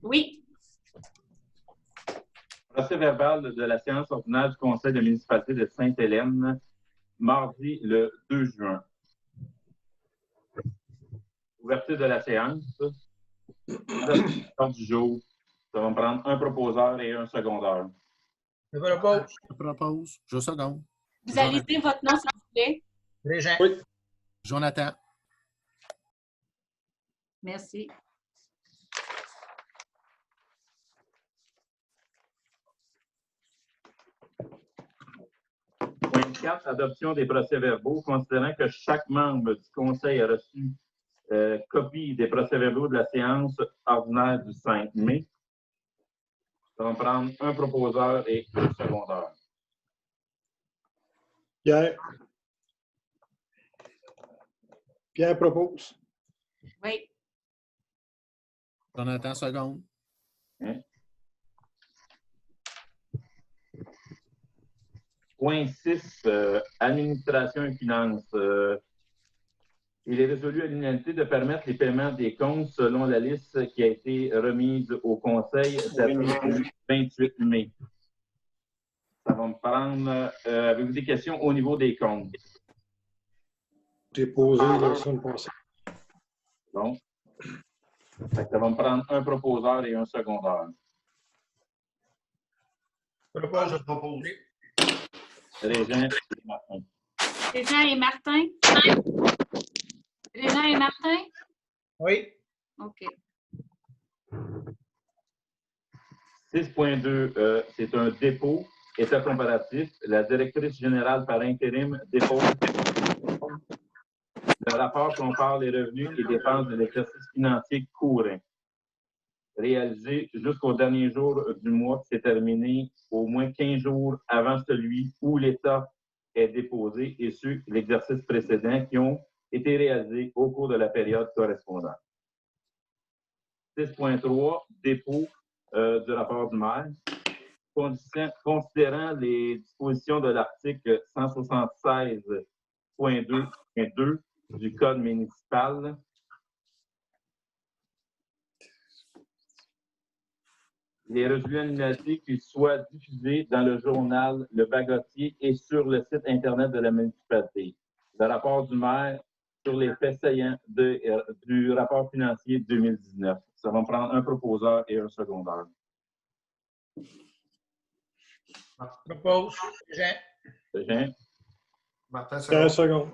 Oui. Procès-verbal de la séance ordinaire du Conseil de municipalité de Sainte-Hélène, mardi le 2 juin. Ouverture de la séance. L'ordre du jour. Ça va me prendre un proposeur et un secondeur. Je propose. Je propose. Je seconde. Vous allez dire votre nom, s'il vous plaît. Régent. Oui. Jonathan. Merci. Point 4, adoption des procès-verbaux. Considérant que chaque membre du Conseil a reçu copie des procès-verbaux de la séance ordinaire du 5 mai, ça va me prendre un proposeur et un secondeur. Pierre propose. Oui. Jonathan, seconde. Hein? Point 6, administration et finances. Il est résolu à l'unanimité de permettre les paiements des comptes selon la liste qui a été remise au Conseil le 28 mai. Ça va me prendre. Avez-vous des questions au niveau des comptes? Déposé la semaine passée. Bon. Ça va me prendre un proposeur et un secondeur. Je propose. Régent et Martin. Régent et Martin? Régent et Martin? Oui. OK. 6.2, c'est un dépôt, état comparatif. La directrice générale par intérim dépose le rapport compare les revenus et dépenses de l'exercice financier courant, réalisé jusqu'au dernier jour du mois qui s'est terminé au moins 15 jours avant celui où l'État est déposé et ceux de l'exercice précédent qui ont été réalisés au cours de la période correspondante. 6.3, dépôt du rapport du maire. Considérant les dispositions de l'article 176.2 du Code municipal, il est résolu à l'unanimité qu'il soit diffusé dans le journal Le Bagotier et sur le site Internet de la municipalité. Le rapport du maire sur les faits saillants du rapport financier 2019. Ça va me prendre un proposeur et un secondeur. Je propose. Régent. Régent? Martin, Pierre seconde.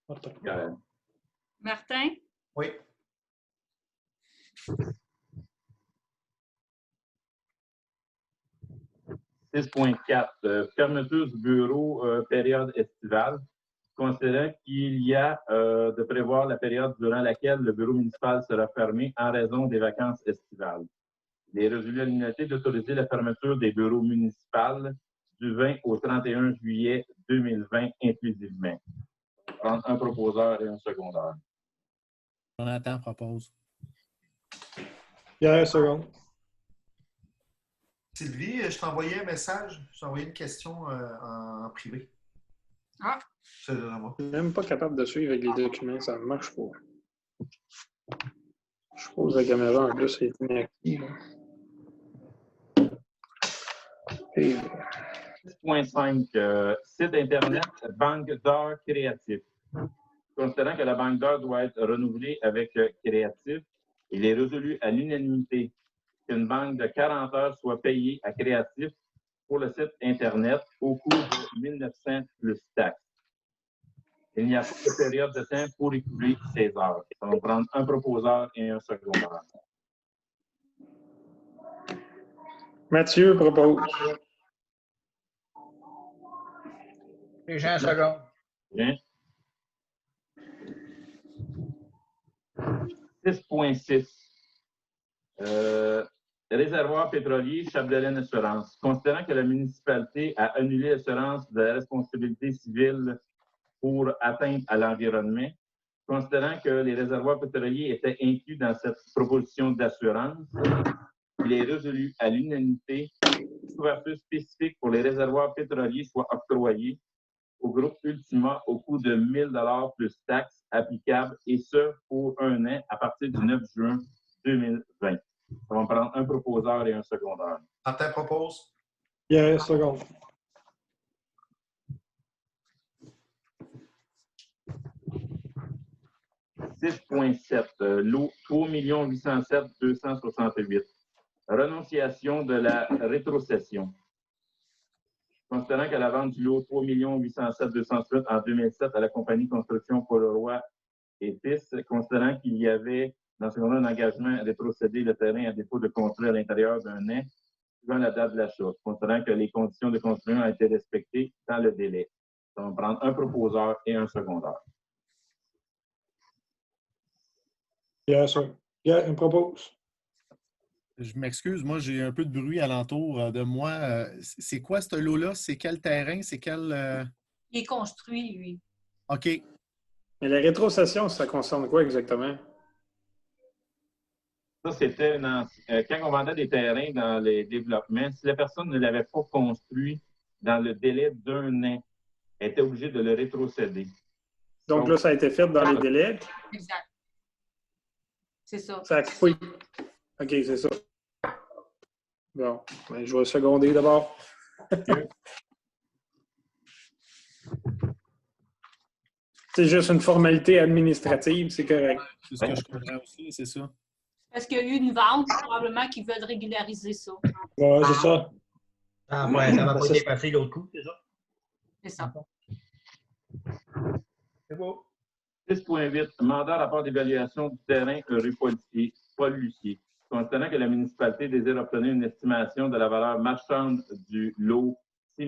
Martin. Gaël. Martin? Oui. « 6.4, fermeture du bureau période estivale. Considérant qu'il y a de prévoir la période durant laquelle le bureau municipal sera fermé en raison des vacances estivales. Il est résolu à l'unanimité d'autoriser la fermeture des bureaux municipaux du 20 au 31 juillet 2020 inclusivement. Prendre un proposeur et un secondeur. Jonathan propose. Pierre seconde. Sylvie, je t'ai envoyé un message. Je t'ai envoyé une question en privé. Ah. C'est de moi. Je suis même pas capable de suivre avec les documents, ça ne marche pas. Je pose la caméra en plus, c'est inactif. 6.5, site Internet, Banque d'heures créatif. Considérant que la banque d'heures doit être renouvelée avec Créatif, il est résolu à l'unanimité qu'une banque de 40 heures soit payée à Créatif pour le site Internet au coût de 1900 plus taxes. Il n'y a pas de période de temps pour écouler ces heures. Ça va prendre un proposeur et un secondeur. Mathieu propose. Régent, seconde. Bien. 6.6. Réservoir pétrolier, Chapdelaine Assurance. Considérant que la municipalité a annulé l'assurance de la responsabilité civile pour atteinte à l'environnement, considérant que les réservoirs pétroliers étaient inclus dans cette proposition d'assurance, il est résolu à l'unanimité qu'une couverture spécifique pour les réservoirs pétroliers soit octroyée au groupe Ultima au coût de 1 000 plus taxes applicables, et ce pour un an à partir du 9 juin 2020. Ça va me prendre proposeur et un secondaire. Martin propose. Pierre seconde. « 6.7, lot 3 807 268. Renonciation de la rétrocession. Considérant que la vente du lot 3 807 268 en 2007 à la compagnie Construction Paul-Leroy et Fils, considérant qu'il y avait dans ce moment un engagement à rétrocéder le terrain à défaut de construire à l'intérieur d'un an suivant la date de l'achat, considérant que les conditions de construction ont été respectées dans le délai. On va prendre un proposeur et un secondaire. Pierre propose. Je m'excuse, moi, j'ai un peu de bruit alentour de moi. C'est quoi ce lot-là? C'est quel terrain? C'est quel... Il est construit, lui. OK. Mais la rétrocession, ça concerne quoi exactement? Ça, c'était quand on vendait des terrains dans les développements, si la personne ne l'avait pas construit dans le délai d'un an, elle était obligée de le rétrocéder. Donc là, ça a été fait dans les délais. Exact. C'est ça. Ça a coupé. OK, c'est ça. Bon, ben, je vais seconder d'abord. C'est juste une formalité administrative, c'est correct. C'est ce que je comprends aussi, c'est ça. Parce qu'il y a eu une vente, probablement qu'ils veulent régulariser ça. Ouais, c'est ça. Ah, ouais, ça n'a pas été passé l'autre coup, c'est ça? C'est ça. C'est beau. 6.8, mandat rapport d'évaluation du terrain rue Paul Lucier. Considérant que la municipalité désire obtenir une estimation de la valeur marchande du lot 6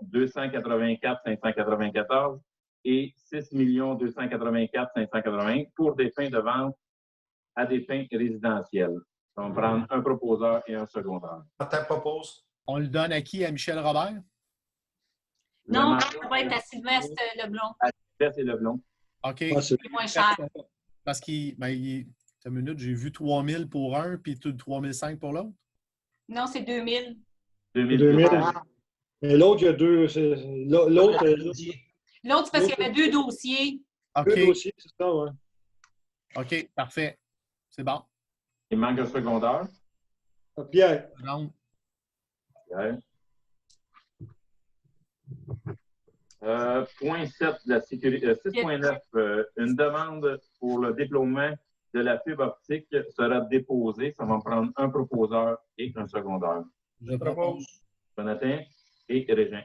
284 594 et 6 284 580 pour des fins de vente à des fins résidentielles. On va prendre un proposeur et un secondaire. Martin propose. On le donne à qui? À Michel Robert? Non, ça va être à Sylvestre Leblond. Sylvestre et Leblond. OK. Ah, c'est C'est moins cher. Parce qu'il... une minute, j'ai vu 3 000 pour un, puis 3 500 pour l'autre. Non, c'est 2000. 2000. Mais l'autre, il y a deux. L'autre, L'autre, c'est parce qu'il y avait deux dossiers. OK. deux dossiers, c'est ça, ouais. OK, parfait. C'est bon. Il manque un secondaire. Pierre. Donc, Ouais. Point 7 de la sécurité. 6.9. Une demande pour le déploiement de la fibre optique sera déposée. Ça va me prendre un proposeur et un secondaire. je propose. Jonathan et Régin.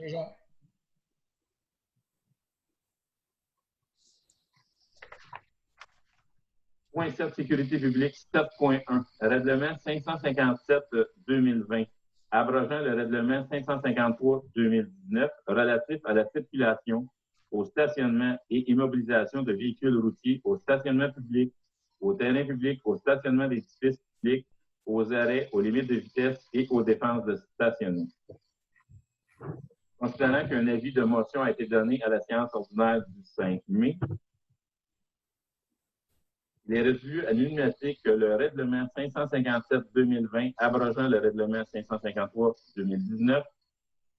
Point 7, sécurité publique, 7.1. Règlement 557-2020, abrogeant le règlement 553-2019 relatif à la circulation, au stationnement et immobilisation de véhicules routiers, au stationnement public, au terrain public, au stationnement d'édifices publics, aux arrêts, aux limites de vitesse et aux dépenses de stationnement. Considérant qu'un avis de motion a été donné à la séance ordinaire du 5 mai, il est résolu à l'unanimité que le règlement 557-2020, abrogeant le règlement 553-2019,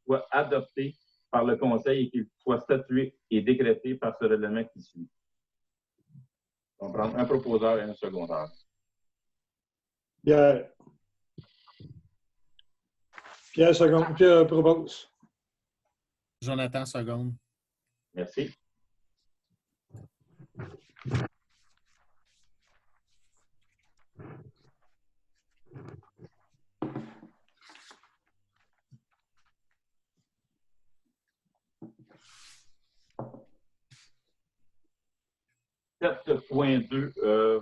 soit adopté par le Conseil et qu'il soit statué et décrété par ce règlement qui suit. On va prendre un proposeur et un secondaire. Pierre. Pierre seconde. Pierre propose. Jonathan, seconde. Merci.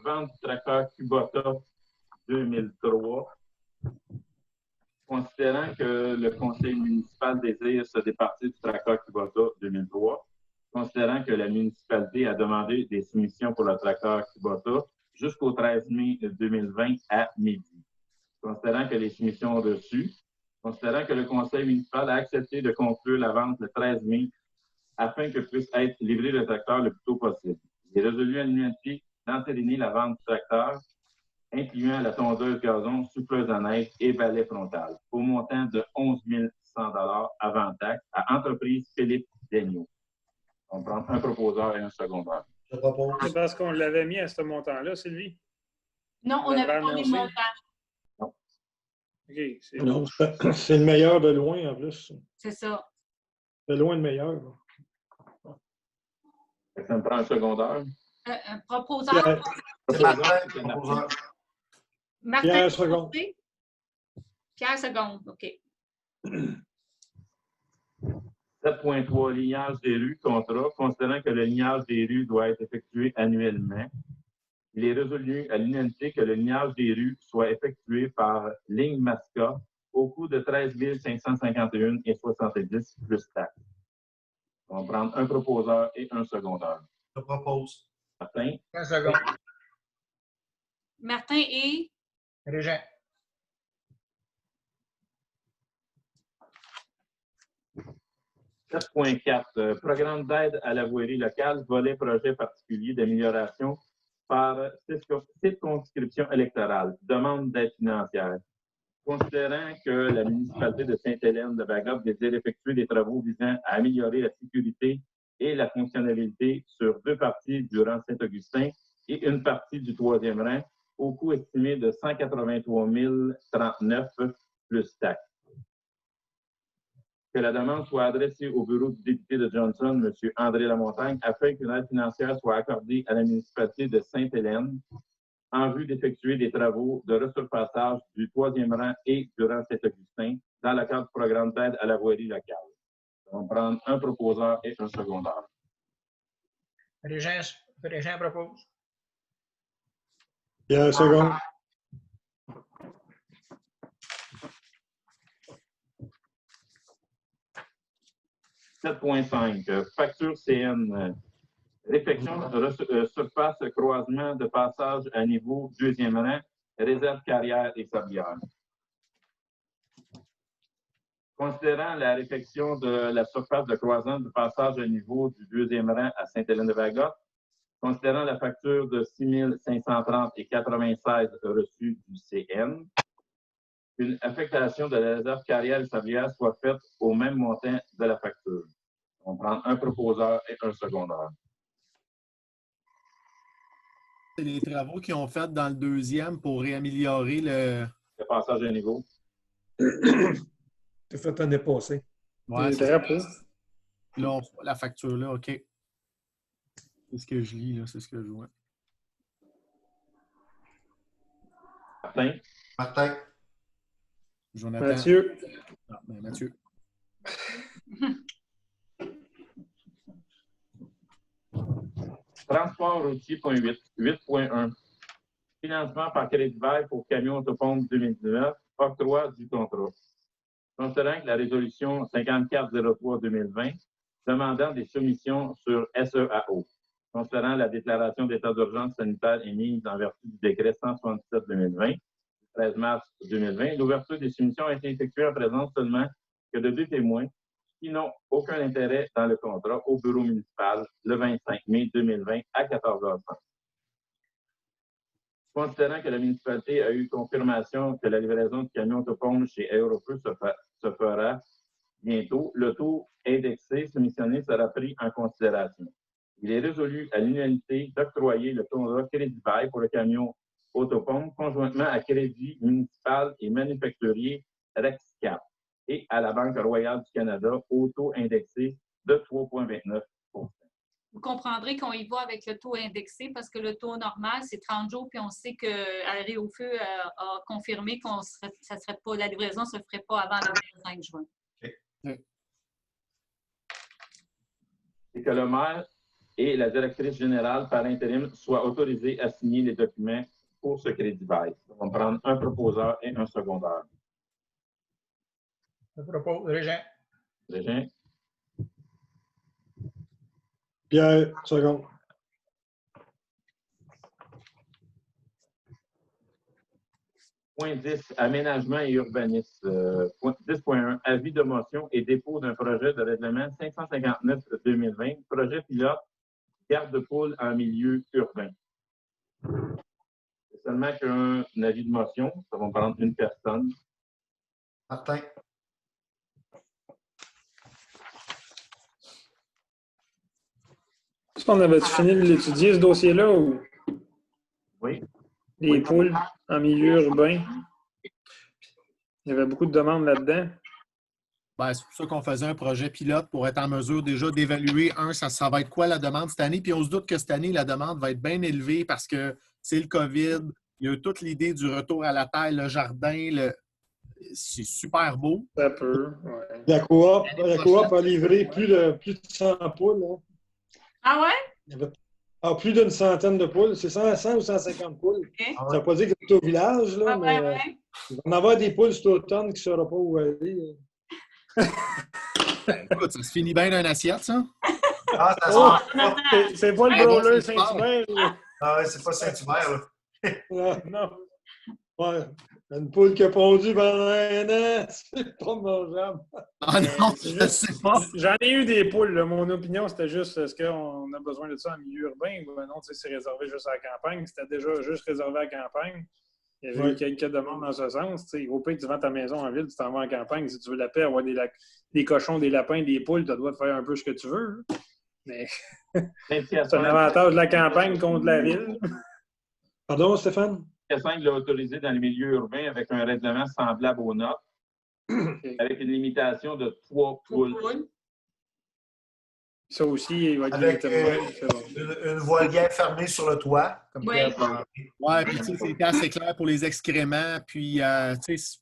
Vente du tracteur Kubota 2003. Considérant que le conseil municipal désire se départir du tracteur Kubota 2003, considérant que la municipalité a demandé des soumissions pour le tracteur Kubota jusqu'au 13 mai 2020 à midi. Considérant que les soumissions ont reçues, considérant que le conseil municipal a accepté de conclure la vente le 13 mai afin que puisse être livré le tracteur le plus tôt possible. Il est résolu à l'unanimité d'entériner la vente du tracteur, incluant la tondeuse gazon, souffleuse à neige et balai frontal, au montant de 11 100 $ avant taxe à entreprise Philippe Daigneault. On prend un proposeur et un secondaire. Je propose. C'est parce qu'on l'avait mis à ce montant-là, Sylvie? Non, on Vous avait l'avez pas mis le annoncé? montant. OK. Non, c'est le meilleur de loin, en plus. C'est ça. De loin le meilleur. Là. Ça me prend un secondaire. Un proposeur. Pierre, C'est Martin, proposeur. Martin. Pierre Seconde. Pierre Seconde, OK. 7.3, lignage des rues, contrat. Considérant que le lignage des rues doit être effectué annuellement, il est résolu à l'unanimité que le lignage des rues soit effectué par ligne Masca au coût de 13 551,70 plus taxes. On va prendre un proposeur et un secondaire. Je propose. Martin, 15 secondes. Martin et Régent. « 7.4. Programme d'aide à la voirie locale, volet projet particulier d'amélioration par circonscription électorale. Demande d'aide financière. Considérant que la municipalité de Sainte-Hélène-de-Bagotte désire effectuer des travaux visant à améliorer la sécurité et la fonctionnalité sur 2 parties du rang Saint-Augustin et une partie du 3e rang, au coût estimé de 183 039 plus taxes. Que la demande soit adressée au bureau du député de Johnson, M. André Lamontagne, afin qu'une aide financière soit accordée à la municipalité de Sainte-Hélène en vue d'effectuer des travaux de resurfaçage du 3e rang et du rang Saint-Augustin dans le cadre du programme d'aide à la voirie locale. On va prendre un proposeur et un secondaire. Régent propose. Pierre Seconde. « 7.5. Facture CN. Réfection de surface croisement de passage à niveau 2e rang, réserve carrière et sablière. Considérant la réfection de la surface de croisement de passage à niveau du 2e rang à Sainte-Hélène-de-Bagotte, considérant la facture de 6 530,96 reçue du CN, une affectation de la réserve carrière et sablière soit faite au même montant de la facture. On prend un proposeur et un secondaire. C'est les travaux qu'ils ont fait dans le 2e pour réaméliorer le passage à niveau. C'est fait l'année passée. Ouais, c'est très peu. là, on voit la facture là, OK. C'est ce que je lis, là, c'est ce que je vois. Martin. Martin. Jonathan. Mathieu. Ah, ben, Mathieu. Transport routier, 8.1. Financement par crédit bail pour camion autopompe 2019, octroi du contrat. Considérant que la résolution 5403-2020 demandant des soumissions sur SEAO, considérant la déclaration d'état d'urgence sanitaire émise en vertu du décret 177-2020, 13 mars 2020, l'ouverture des soumissions a été effectuée en présence seulement que de 2 témoins qui n'ont aucun intérêt dans le contrat au bureau municipal le 25 mai 2020 à 14h30. Considérant que la municipalité a eu confirmation que la livraison de camions autopompe chez Aéropeu se fera bientôt, le taux indexé soumissionné sera pris en considération. Il est résolu à l'unanimité d'octroyer le contrat crédit bail pour le camion autopompe conjointement à Crédit municipal et manufacturier Rexcap et à la Banque royale du Canada au taux indexé de 3,29 %. Vous comprendrez qu'on y va avec le taux indexé parce que le taux normal, c'est 30 jours, puis on sait que Aéropeu a confirmé que la livraison ne se ferait pas avant le 25 juin. Okay. Et que le maire et la directrice générale par intérim soient autorisés à signer les documents pour ce crédit bail. On va prendre un proposeur et un secondaire. Je propose. Régent. Régent. Pierre Seconde. Point 10, aménagement et urbanisme. 10.1, avis de motion et dépôt d'un projet de règlement 559-2020, projet pilote, garde-poule en milieu urbain. C'est seulement qu'un avis de motion, ça va prendre une personne. Martin. Est-ce qu'on avait fini de l'étudier, ce dossier-là, ou Oui. les poules en milieu urbain? Il y avait beaucoup de demandes là-dedans. Ben, c'est pour ça qu'on faisait un projet pilote pour être en mesure déjà d'évaluer, ça va être quoi la demande cette année. Puis on se doute que cette année, la demande va être bien élevée parce que c'est le COVID. Il y a eu toute l'idée du retour à la terre, le jardin. C'est super beau. Ça peut, ouais. La coop a livré plus de 100 poules. Hein. Ah ouais? Il y avait plus d'une centaine de poules. C'est 100 ou 150 poules. OK. Ça ne veut pas dire que c'est au village, là, Ah, mais ouais. il va y en avoir des poules cet automne qui ne sauront pas où aller. Écoute, ça se finit bien dans une assiette, ça? Ah, ça Oh! se passe. C'est pas le Ah, non, brawler c'est fort. Saint-Hubert, là. Ah ouais, c'est pas Saint-Hubert, là. Ah, Non. ouais. Une poule qui a pondu pendant un an, c'est pas mangeable. Ah non, C'est je juste- sais pas. J'en ai eu des poules. Là. Mon opinion, c'était juste est-ce qu'on a besoin de ça en milieu urbain ou non, c'est réservé juste à la campagne. C'était déjà juste réservé à la campagne. Il y avait Oui. eu quelques demandes dans ce sens. T'sais, au pire, tu vends ta maison en ville, tu t'en vas en campagne. Si tu veux la paix, avoir des cochons, des lapins, des poules, tu dois faire un peu ce que tu veux. Mais c'est un avantage de la campagne contre la ville. Pardon, Stéphane? Cassandre l'a autorisé dans les milieux urbains avec un règlement semblable au nôtre, avec une limitation de 3 poules. Ça aussi, il va être Avec limité. C'est bon. une volière fermée sur le toit. Comme Oui. Pierre parlait. Ouais, puis tu sais, c'était assez clair pour les excréments. Puis, tu sais,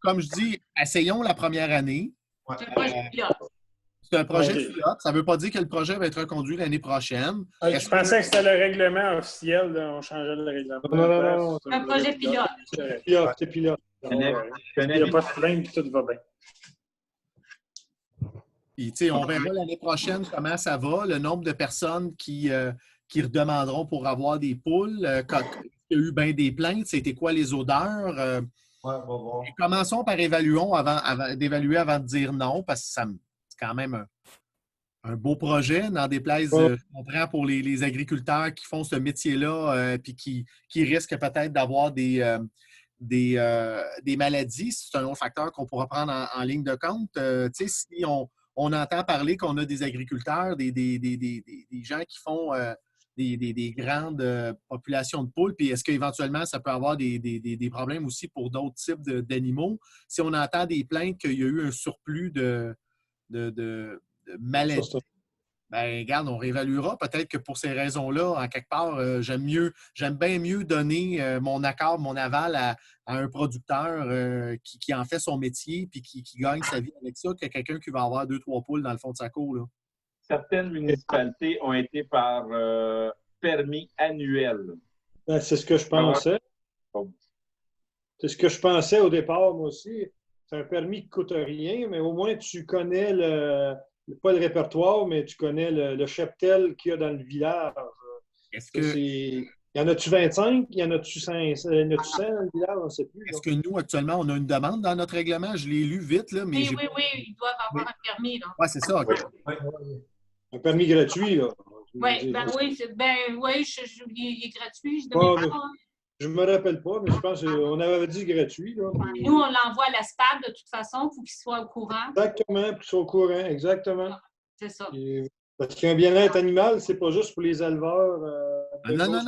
comme je dis, essayons la première année. Ouais. C'est un projet pilote. C'est un projet Ok. pilote. Ça ne veut pas dire que le projet va être reconduit l'année prochaine. Je pensais que c'était le règlement officiel. Là. On changeait le règlement. Non. Un projet pilote. C'est Pilote, c'est pilote. Il n'y a pas de plainte, puis tout va bien. Puis, tu sais, on verra l'année prochaine comment ça va, le nombre de personnes qui redemanderont pour avoir des poules. Quand il y a eu bien des plaintes, c'était quoi les odeurs? Ouais, on va voir. Commençons par d'évaluer avant de dire non, parce que c'est quand même un beau projet, n'en déplaise, je comprends, pour les agriculteurs qui font ce métier-là puis qui risquent peut-être d'avoir des maladies. C'est un autre facteur qu'on pourra prendre en ligne de compte. Tu sais, si on entend parler qu'on a des agriculteurs, des gens qui font des grandes populations de poules, puis est-ce qu'éventuellement, ça peut avoir des problèmes aussi pour d'autres types d'animaux? Si on entend des plaintes qu'il y a eu un surplus de maladies, ben regarde, on réévaluera. Peut-être que pour ces raisons-là, en quelque part, j'aime bien mieux donner mon accord, mon aval à un producteur qui en fait son métier puis qui gagne sa vie avec ça que quelqu'un qui va avoir 2-3 poules dans le fond de sa cour. Là. Certaines municipalités ont été par permis annuel. Ben, c'est ce que je pensais. C'est ce que je pensais au départ, moi aussi. C'est un permis qui ne coûte rien, mais au moins tu connais pas le répertoire, mais tu connais le cheptel qu'il y a dans le village. Est-ce que, Il y en a-tu 25? Il y en a-tu 100? Il y en a-tu 100 dans le village? On ne sait plus. est-ce que nous, actuellement, on a une demande dans notre règlement? Je l'ai lu vite, là, mais Oui, ils doivent avoir un permis, là. Ouais, c'est ça. OK. Un permis gratuit, là. Oui, ben oui, il est gratuit. Je ne me rappelle pas, mais je pense qu'on avait dit gratuit. Là. Nous, on l'envoie à la SPAD de toute façon, il faut qu'il soit au courant. Exactement, pour qu'ils soient au courant, exactement. C'est ça. Parce qu'un bien-être animal, c'est pas juste pour les éleveurs. Non.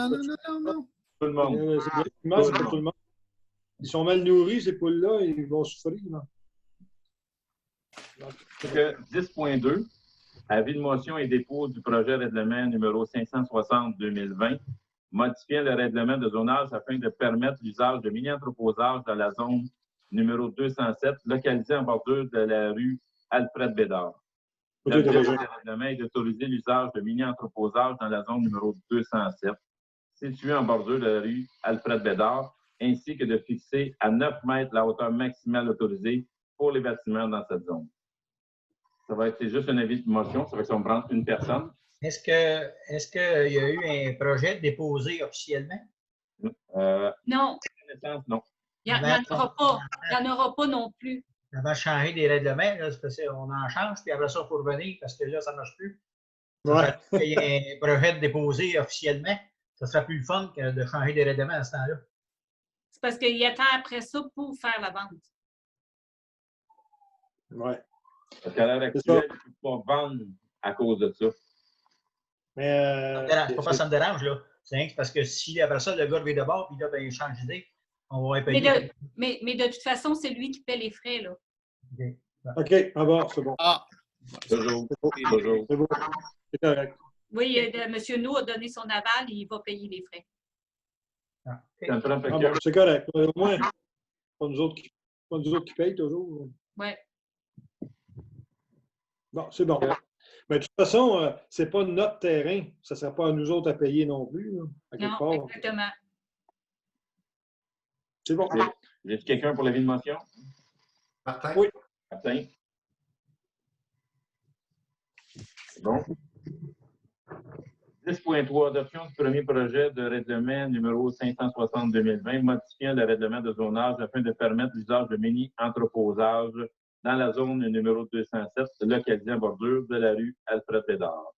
Tout le monde. C'est bien c'est pour tout le monde. Ils sont mal nourris, ces poules-là, ils vont souffrir. Là. Donc, 10.2, avis de motion et dépôt du projet règlement numéro 560-2020, modifiant le règlement de zonage afin de permettre l'usage de mini-entreposage dans la zone numéro 207, localisée en bordure de la rue Alfred Bédard. L'objet du règlement est d'autoriser l'usage de mini-entreposage dans la zone numéro 207, située en bordure de la rue Alfred Bédard, ainsi que de fixer à 9 mètres la hauteur maximale autorisée pour les bâtiments dans cette zone. Ça va être juste un avis de motion, ça va être prendre une personne. Est-ce qu'il y a eu un projet déposé officiellement? Non. Non. Il n'y en aura pas. Il n'y en aura pas non plus. Avant de changer des règlements, là, c'est parce qu'on en change, puis après ça, il faut revenir parce que là, ça ne marche plus. Ouais. Il y a un projet déposé officiellement. Ça sera plus le fun que de changer des règlements à ce temps-là. C'est parce qu'il attend après ça pour faire la vente. Oui. Parce qu'à l'heure actuelle, il ne peut pas vendre à cause de ça. Mais C'est pas ça me dérange, là. C'est parce que si après ça, le gars vient de bord, puis là, ben, il change d'idée. On va Mais payer. mais de toute façon, c'est lui qui paie les frais, là. OK, à bord, c'est bon. Ah, Toujours. C'est bon. Toujours. C'est bon. C'est correct. Oui, M. Nou a donné son aval et il va payer les frais. Ça me prend Ah bon, c'est correct. Au moins, pas nous autres qui payent toujours. Oui. Bon, c'est bon. Mais de toute façon, c'est pas notre terrain. Ça ne sert pas à nous autres à payer non plus, là, à quelque Non, part. exactement. C'est bon. J'ai quelqu'un pour l'avis de motion? Martin? Oui. Martin? C'est bon. 10.3, adoption du premier projet de règlement numéro 560-2020, modifiant le règlement de zonage afin de permettre l'usage de mini-entreposage dans la zone numéro 207, localisée en bordure de la rue Alfred Bédard.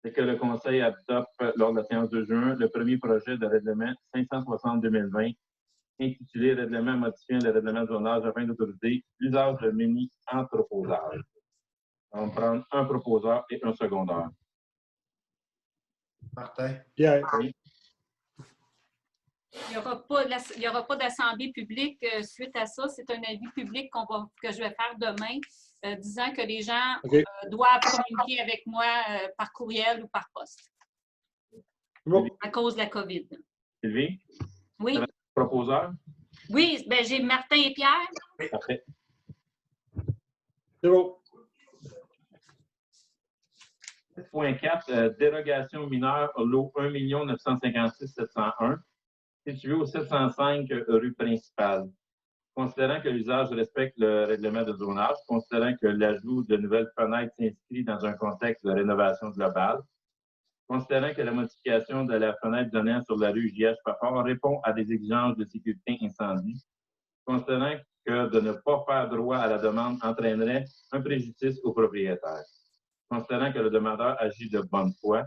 C'est que le Conseil adopte lors de la séance de juin le premier projet de règlement 560-2020, intitulé Règlement modifiant le règlement de zonage afin d'autoriser l'usage de mini-entreposage. On va prendre un proposeur et un secondaire. Martin? Pierre? Oui. Il n'y aura pas d'assemblée publique suite à ça. C'est un avis public que je vais faire demain, disant que les gens doivent communiquer avec moi par courriel ou par poste Bon. à cause de la COVID. Sylvie? Oui. Proposeur? Oui, ben, j'ai Martin et Pierre. Parfait. C'est bon. 7.4, dérogation mineure, lot 1 956 701, situé au 705 rue principale. Considérant que l'usage respecte le règlement de zonage, considérant que l'ajout de nouvelles fenêtres s'inscrit dans un contexte de rénovation globale, considérant que la modification de la fenêtre donnant sur la rue J.H. Pafard répond à des exigences de sécurité incendie, considérant que de ne pas faire droit à la demande entraînerait un préjudice au propriétaire, considérant que le demandeur agit de bonne foi,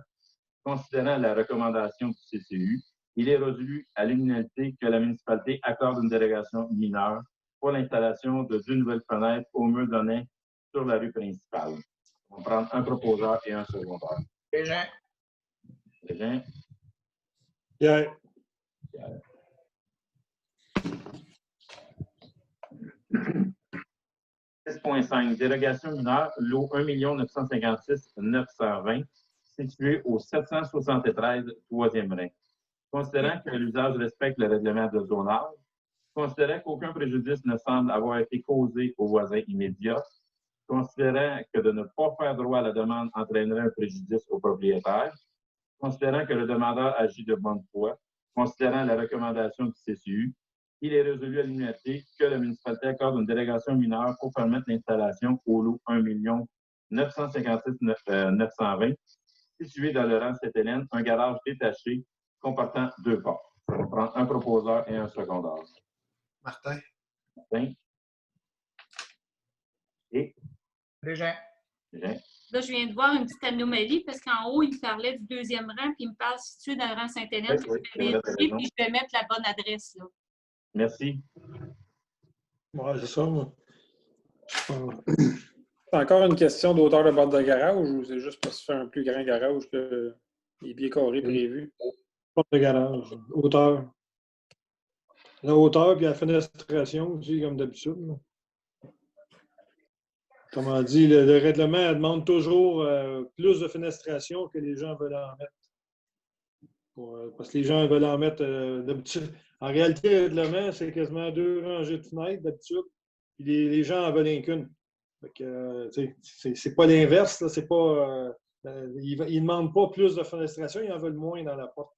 considérant la recommandation du CCU, il est résolu à l'unanimité que la municipalité accorde une dérogation mineure pour l'installation de 2 nouvelles fenêtres au mur donnant sur la rue principale. On va prendre un proposeur et un secondaire. Régent? Régent? Pierre? Pierre. 6.5, dérogation mineure, lot 1 956 920, situé au 773 troisième rang. Considérant que l'usage respecte le règlement de zonage, considérant qu'aucun préjudice ne semble avoir été causé aux voisins immédiats, considérant que de ne pas faire droit à la demande entraînerait un préjudice au propriétaire, considérant que le demandeur agit de bonne foi, considérant la recommandation du CCU, il est résolu à l'unanimité que la municipalité accorde une délégation mineure pour permettre l'installation au lot 1 956 920, situé dans le rang Sainte-Hélène, un garage détaché comportant 2 portes. On prend un proposeur et un secondaire. Martin? Martin? Et? Régent? Régent? Là, je viens de voir une petite anomalie parce qu'en haut, il parlait du deuxième rang, puis il me parle situé dans le rang Sainte-Hélène. Oui, Je vais vérifier, puis je vais mettre la bonne adresse, là. Merci. Ouais, c'est ça, moi. C'est encore une question d'auteur de bord de garage ou c'est juste parce que c'est un plus grand garage que les pieds carrés prévus? Porte de garage. Hauteur. La hauteur puis la fenestration aussi, comme d'habitude. Comment dit, le règlement demande toujours plus de fenestration que les gens veulent en mettre. Parce que les gens veulent en mettre d'habitude. En réalité, le règlement, c'est quasiment 2 rangées de fenêtres d'habitude. Puis les gens en veulent qu'une. C'est pas l'inverse. C'est pas. Ils ne demandent pas plus de fenestration, ils en veulent moins dans la porte.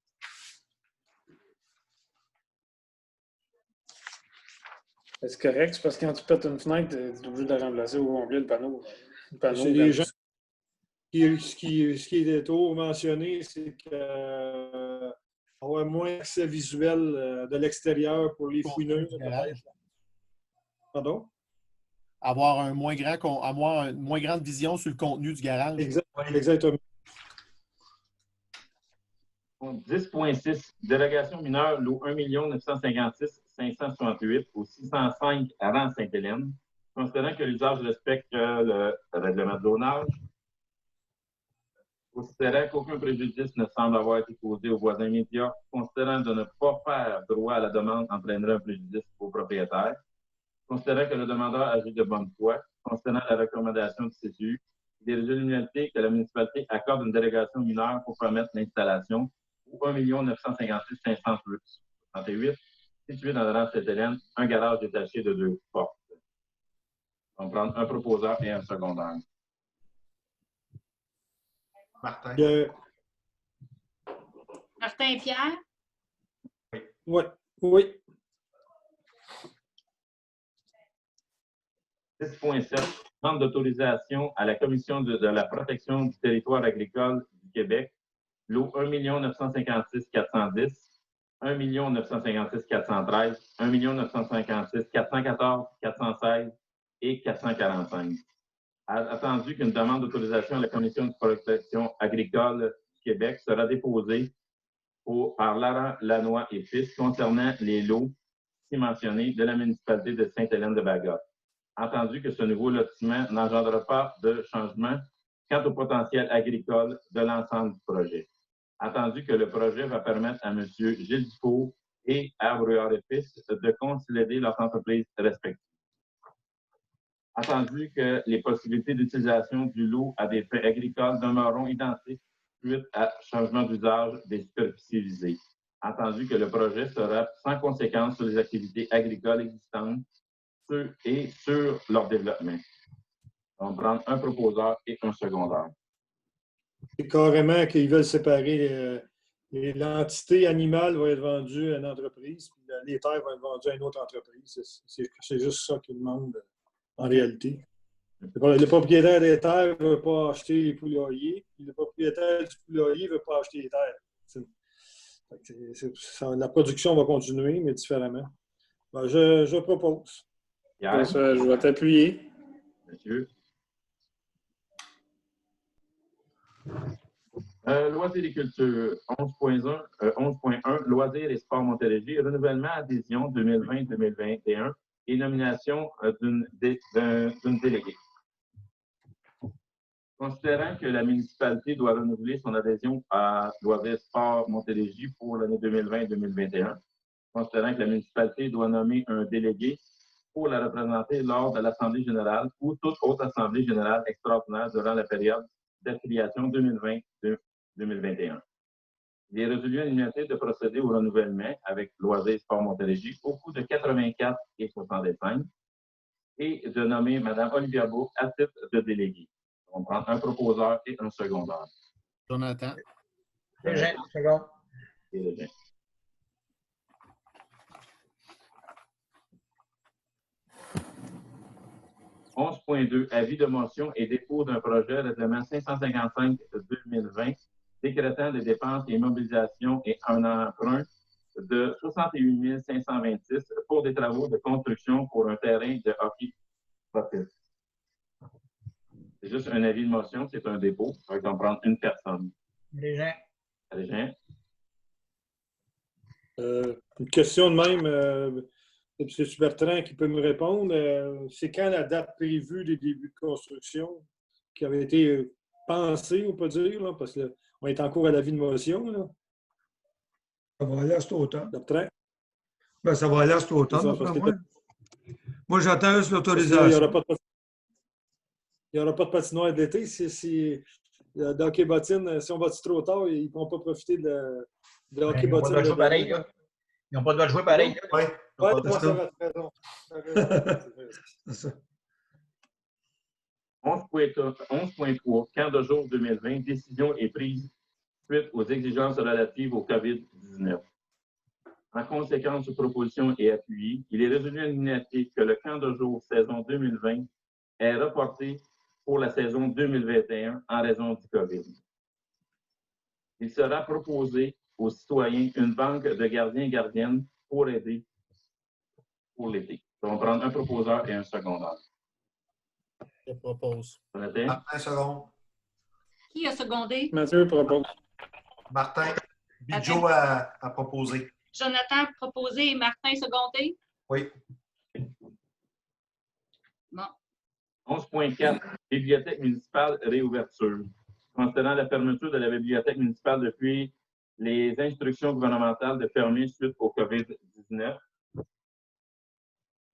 C'est correct, c'est parce que quand tu pètes une fenêtre, tu es obligé de remplacer au complet le panneau. C'est les gens. Ce qui est toujours mentionné, c'est qu'avoir moins accès visuel de l'extérieur pour les fouineux. Pardon? Avoir une moins grande vision sur le contenu du garage. Exactement. 10.6, dérogation mineure, lot 1 956 568 au 605 rang Sainte-Hélène, considérant que l'usage respecte le règlement de zonage, Considérant qu'aucun préjudice ne semble avoir été causé aux voisins immédiats, considérant de ne pas faire droit à la demande entraînerait un préjudice au propriétaire, considérant que le demandeur agit de bonne foi, considérant la recommandation du CCU, il est résolu l'unanimité que la municipalité accorde une délégation mineure pour permettre l'installation ou 1 956 568 situé dans la rue Sainte-Hélène, un garage détaché de 2 portes. On va prendre un proposeur et un secondaire. Martin. Martin et Pierre? Oui. Oui. 6.7. Demande d'autorisation à la Commission de la protection du territoire agricole du Québec, lot 1 956 410, 1 956 413, 1 956 414, 416 et 445. Attendu qu'une demande d'autorisation à la Commission de protection agricole du Québec sera déposée par Laurent Lannoy et Fils concernant les lots ci mentionnés de la municipalité de Sainte-Hélène-de-Bagotte. Entendu que ce nouveau lotissement n'engendrera pas de changement quant au potentiel agricole de l'ensemble du projet. Entendu que le projet va permettre à M. Gilles Dufault et à Brouillard et Fils de consolider leurs entreprises respectives. Entendu que les possibilités d'utilisation du lot à des fins agricoles demeureront identiques suite à changement d'usage des superficies visées. Entendu que le projet sera sans conséquence sur les activités agricoles existantes et sur leur développement. On va prendre un proposeur et un secondaire. C'est carrément qu'ils veulent séparer l'entité animale va être vendue à une entreprise, puis les terres vont être vendues à une autre entreprise. C'est juste ça qu'ils demandent en réalité. Le propriétaire des terres ne veut pas acheter les poulaillers, puis le propriétaire du poulailler ne veut pas acheter les terres. La production va continuer, mais différemment. Ben, je propose. Je vais t'appuyer. Monsieur. Loisirs et culture, 11.1, loisirs et sport Montérégie, renouvellement adhésion 2020-2021 et nomination d'une déléguée. Considérant que la municipalité doit renouveler son adhésion à Loisirs et sport Montérégie pour l'année 2020-2021, considérant que la municipalité doit nommer un délégué pour la représenter lors de l'Assemblée générale ou toute autre Assemblée générale extraordinaire durant la période d'affiliation 2020-2021. Il est résolu à l'unanimité de procéder au renouvellement avec Loisirs et sport Montérégie au coût de 84,65 et de nommer Mme Olivia Bourque à titre de déléguée. On prend un proposeur et un secondaire. Jonathan. Seconde. Et le Jean. « 11.2. Avis de motion et dépôt d'un projet règlement 555-2020 décrétant des dépenses et mobilisations et un emprunt de 68 526 pour des travaux de construction pour un terrain de hockey sportif. » C'est juste un avis de motion, c'est un dépôt. Ça va comprendre une personne. Régent. Régent. Une question de même, c'est Bertrand qui peut me répondre. C'est quand la date prévue des débuts de construction qui avait été pensée, on peut dire, là, parce qu'on est en cours à l'avis de motion. Là. Ça va aller à cet automne. Bertrand? Ben, ça va aller à cet automne. Moi, j'attends juste l'autorisation. Il n'y aura pas de patinoire d'été. Si le hockey bottine, si on va trop tard, ils ne pourront pas profiter de hockey bottine. Ils n'ont pas le droit de jouer pareil. Oui, c'est ça. 11.3, camp de jour 2020, décision est prise suite aux exigences relatives au COVID-19. En conséquence de proposition et appuyée, il est résolu à l'unanimité que le camp de jour saison 2020 est reporté pour la saison 2021 en raison du COVID. Il sera proposé aux citoyens une banque de gardiens et gardiennes pour aider pour l'été. On va prendre un proposeur et un secondaire. Je propose. Martin, seconde. Qui a secondé? Mathieu propose. Martin. Bidjo a proposé. Jonathan a proposé et Martin secondé? Oui. Bon. 11.4, bibliothèque municipale réouverture. concernant la fermeture de la bibliothèque municipale depuis les instructions gouvernementales de fermer suite au COVID-19.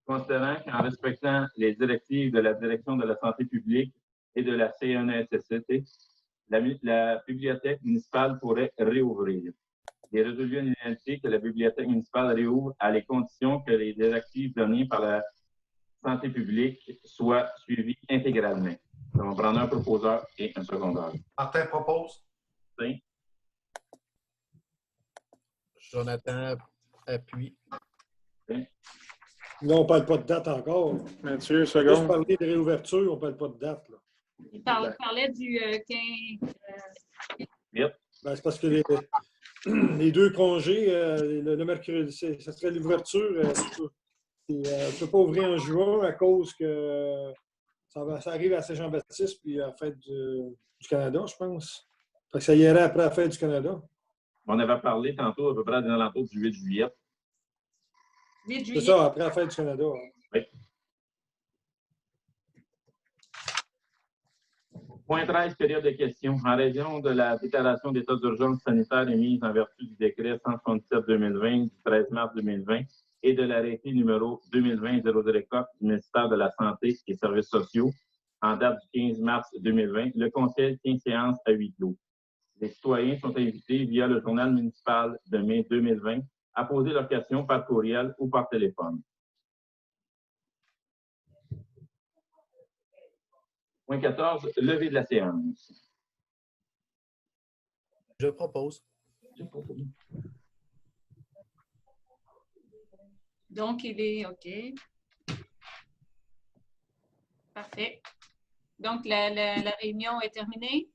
Considérant qu'en respectant les directives de la Direction de la santé publique et de la CNESST, la bibliothèque municipale pourrait réouvrir. Il est résolu à l'unanimité que la bibliothèque municipale réouvre à les conditions que les directives données par la santé publique soient suivies intégralement. On va prendre un proposeur et un secondaire. Martin propose. Oui. Jonathan appuie. Oui. Là, on ne parle pas de date encore. Mathieu, On va seconde. parler de réouverture, on ne parle pas de date. Là. Il parlait du 15. Yep. Ben, c'est parce que les deux congés, le mercredi, ça serait l'ouverture. Tu ne peux pas ouvrir en juin à cause que ça arrive à Saint-Jean-Baptiste puis à la fête du Canada, je pense. Fait que ça irait après la fête du Canada. On avait parlé tantôt à peu près dans l'entour du 8 juillet. 8 juillet. C'est ça, après la fête du Canada. Hein. Oui. Point 13, période de questions. En raison de la déclaration d'état d'urgence sanitaire émise en vertu du décret 177-2020 du 13 mars 2020 et de l'arrêté numéro 2020-004 du ministère de la Santé et des Services sociaux en date du 15 mars 2020, le Conseil tient séance à huis clos. Les citoyens sont invités via le journal municipal de mai 2020 à poser leurs questions par courriel ou par téléphone. Point 14, levée de la séance. Je propose. Donc, il est OK. Parfait. Donc, la réunion est terminée?